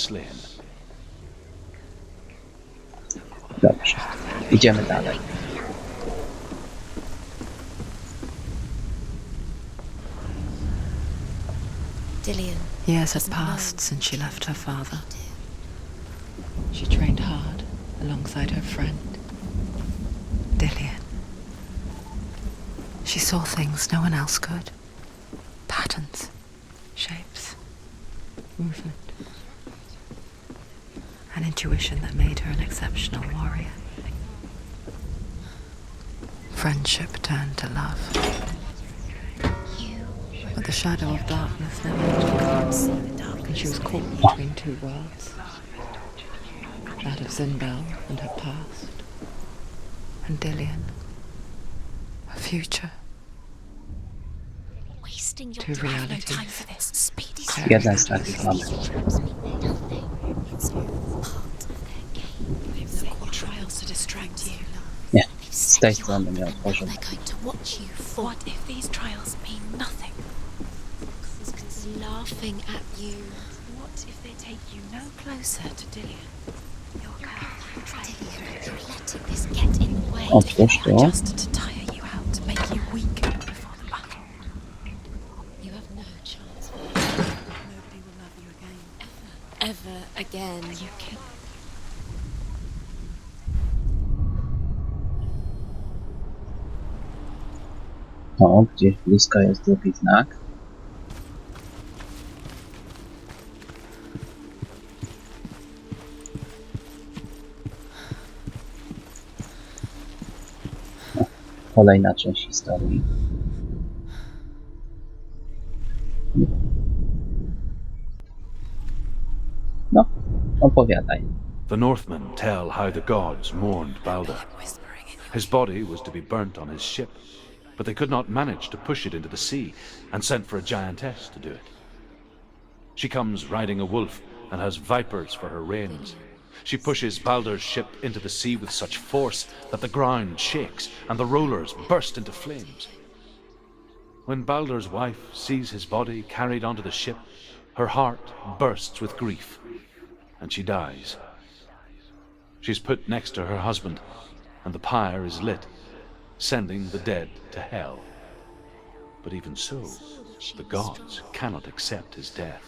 slain. Dobrze. Idziemy dalej. Dillian. Years had passed since she left her father. She trained hard alongside her friend, Dillian. She saw things no one else could. Patterns, shapes, movement. An intuition that made her an exceptional warrior. Friendship turned to love. But the shadow of darkness never took her, and she was caught between two worlds. That of Zinbel and her past, and Dillian, her future. Two realities. Jeden z takich mamy. Nie, z tej strony nie otworzymy. What if these trials mean nothing? Laughing at you. What if they take you no closer to Dillian? You're letting this get in the way. Otwórz to. Just to tire you out, to make you weaker before the battle. You have no chance. Nobody will love you again. Ever again. You can. O, gdzieś blisko jest drugi znak. Kolejna część historii. No, opowiadaj. The Northmen tell how the gods mourned Balder. His body was to be burnt on his ship, but they could not manage to push it into the sea, and sent for a giantess to do it. She comes riding a wolf and has vipers for her reins. She pushes Balder's ship into the sea with such force that the ground shakes and the rollers burst into flames. When Balder's wife sees his body carried onto the ship, her heart bursts with grief, and she dies. She's put next to her husband, and the pyre is lit, sending the dead to hell. But even so, the gods cannot accept his death.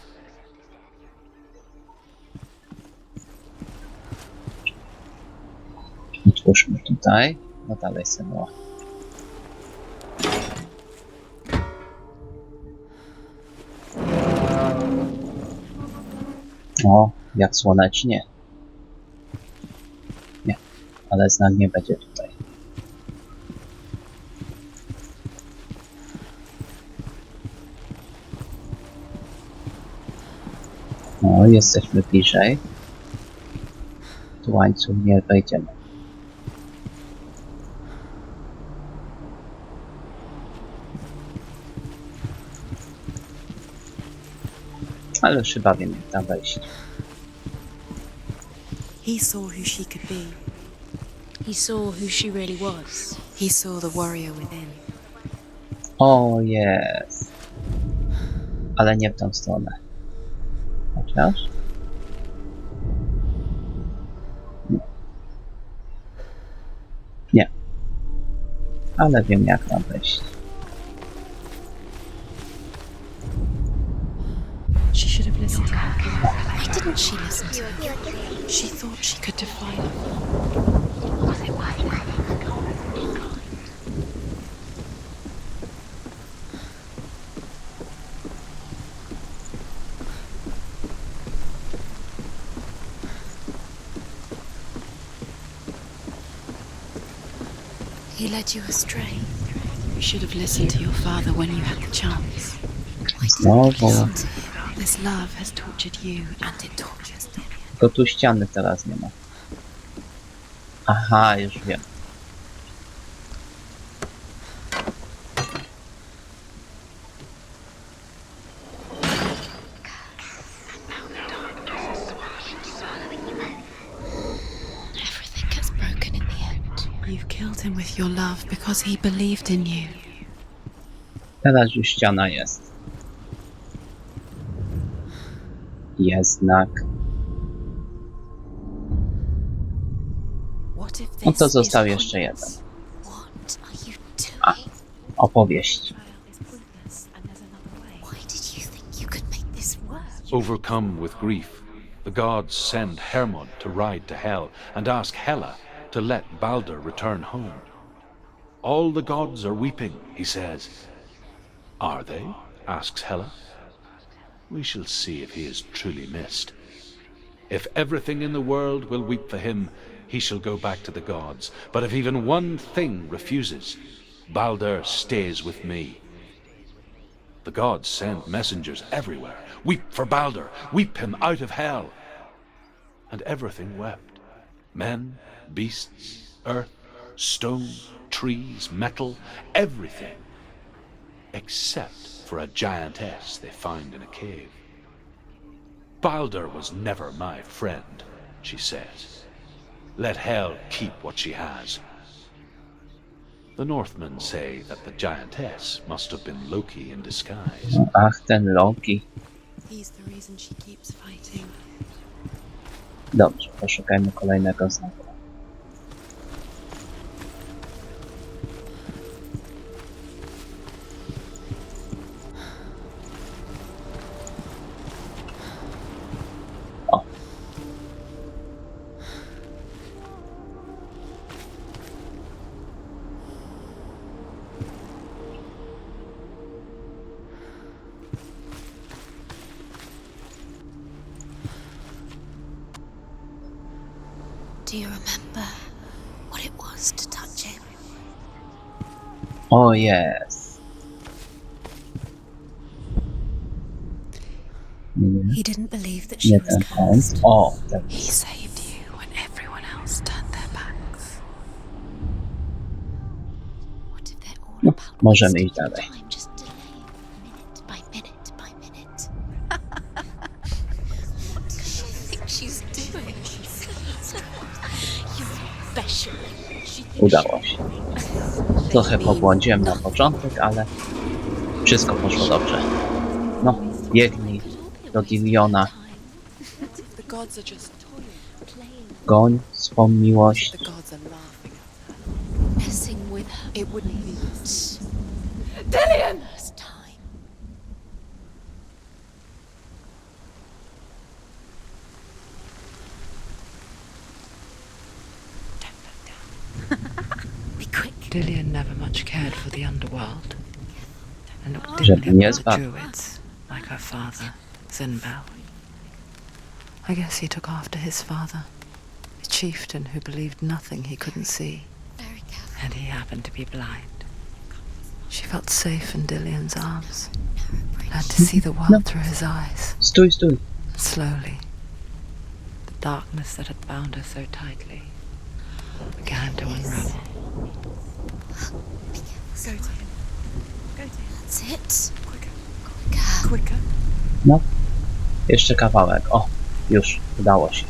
Otwórzmy tutaj. No dalej Senua. O, jak słonecznie. Nie, ale znak nie będzie tutaj. No, jesteśmy bliżej. Tu łańcuch nie wejdziemy. Ale już chyba wiem, jak tam wejść. He saw who she could be. He saw who she really was. He saw the warrior within. O, jest. Ale nie w tą stronę. Chociaż? Nie. Nie. Ale wiem, jak tam wejść. She should have listened to her. Why didn't she listen to her? She thought she could defy them. He led you astray. You should have listened to your father when you had the chance. Znowu. This love has tortured you and it tortures them. Tylko tu ściany teraz nie ma. Aha, już wiem. Everything gets broken in the end. You've killed him with your love because he believed in you. Teraz już ściana jest. Jest znak. No to został jeszcze jeden. What are you A, doing? opowieść. Why did you think you could make this work? Overcome with grief, the gods send Hermod to ride to Hell and ask Hela to let Balder return home. All the gods are weeping, he says. Are they? Asks Hela. We shall see if he is truly missed. If everything in the world will weep for him, he shall go back to the gods. But if even one thing refuses, Balder stays with me. The gods send messengers everywhere. Weep for Balder, weep him out of Hell. And everything wept. Men, beasts, earth, stone, trees, metal, everything. Except for a giantess they found in a cave. Balder was never my friend, she says. Let Hel keep what she has. The Northmen say that the giantess must have been Loki in disguise. Ach, ten Loki. He's the reason she keeps fighting. Dobrze, poszukajmy kolejnego znaku. O. Do you remember what it was to touch him? O, jest. Nie, He didn't believe that she nie was ten kąt. cursed. O, ten. He saved you when everyone else turned their backs. What if they're all No, about możemy wasting iść dalej. time, just delaying minute by minute by minute? What does she think she's doing? You're special. She thinks Udało się. Trochę pobłądziłem na początek, ale wszystko poszło dobrze. No, biegnij do Diliona, The gods are just goń swą miłość. the gods are laughing at her. messing with her. It wouldn't be Dillian! First time. Be quick. Dillian never much cared for the underworld and looked Żeby dimly nie upon the spadł. druids, like her father, Zinbel. I guess he took after his father, a chieftain who believed nothing he couldn't see, Very careful. and he happened to be blind. She felt safe in Dillian's arms, glad to see the world through his eyes. Stój, stój. Slowly, the darkness that had bound her so tightly began to unravel. Go to him. Go to him. That's it. Quicker, Quicker. quicker. No, jeszcze kawałek. O, już, udało się.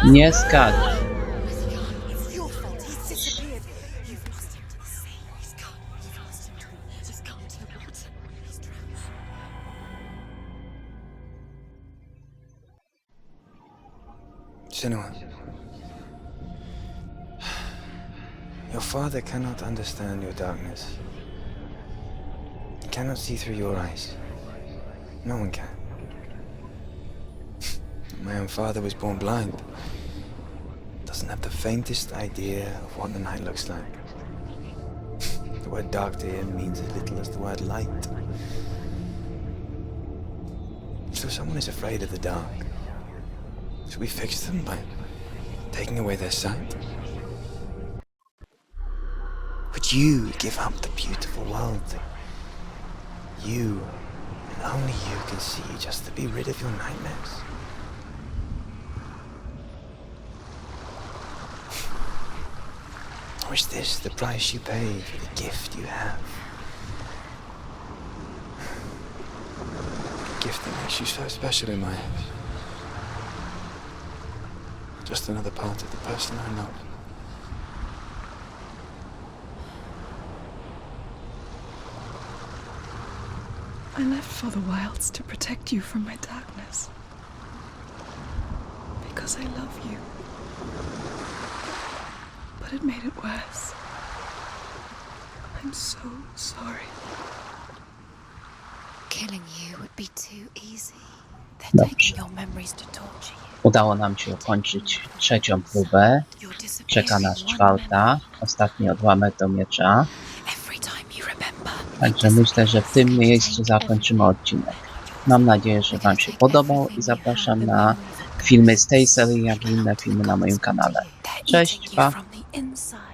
Nie skacz. It's your fault. He's disappeared. You've lost him to the sea. He's gone. You've lost him to the... He's gone to the water. He's drowned. Senua, your father cannot understand your darkness. He cannot see through your eyes. No one can. My own father was born blind. Doesn't have the faintest idea of what the night looks like. The word dark to him means as little as the word light. So someone is afraid of the dark. Should we fix them by taking away their sight? Would you give up the beautiful world that you, and only you, can see just to be rid of your nightmares? Or is this the price you pay for the gift you have? A gift that makes you so special in my eyes. Just another part of the person I love. I left for the wilds to protect you from my darkness. because I love you. But it made it worse. I'm so sorry. Killing you would be too easy. They're Dobrze. taking your memories to torture you. Udało nam się ukończyć trzecią próbę. You're disappearing Czeka nas one czwarta. Ostatni odłamek do miecza. every time you remember. Także myślę, że w tym miejscu zakończymy odcinek. Mam nadzieję, że Wam się podobał i zapraszam na filmy z tej serii, jak i inne filmy na moim kanale. Cześć, pa! From the inside.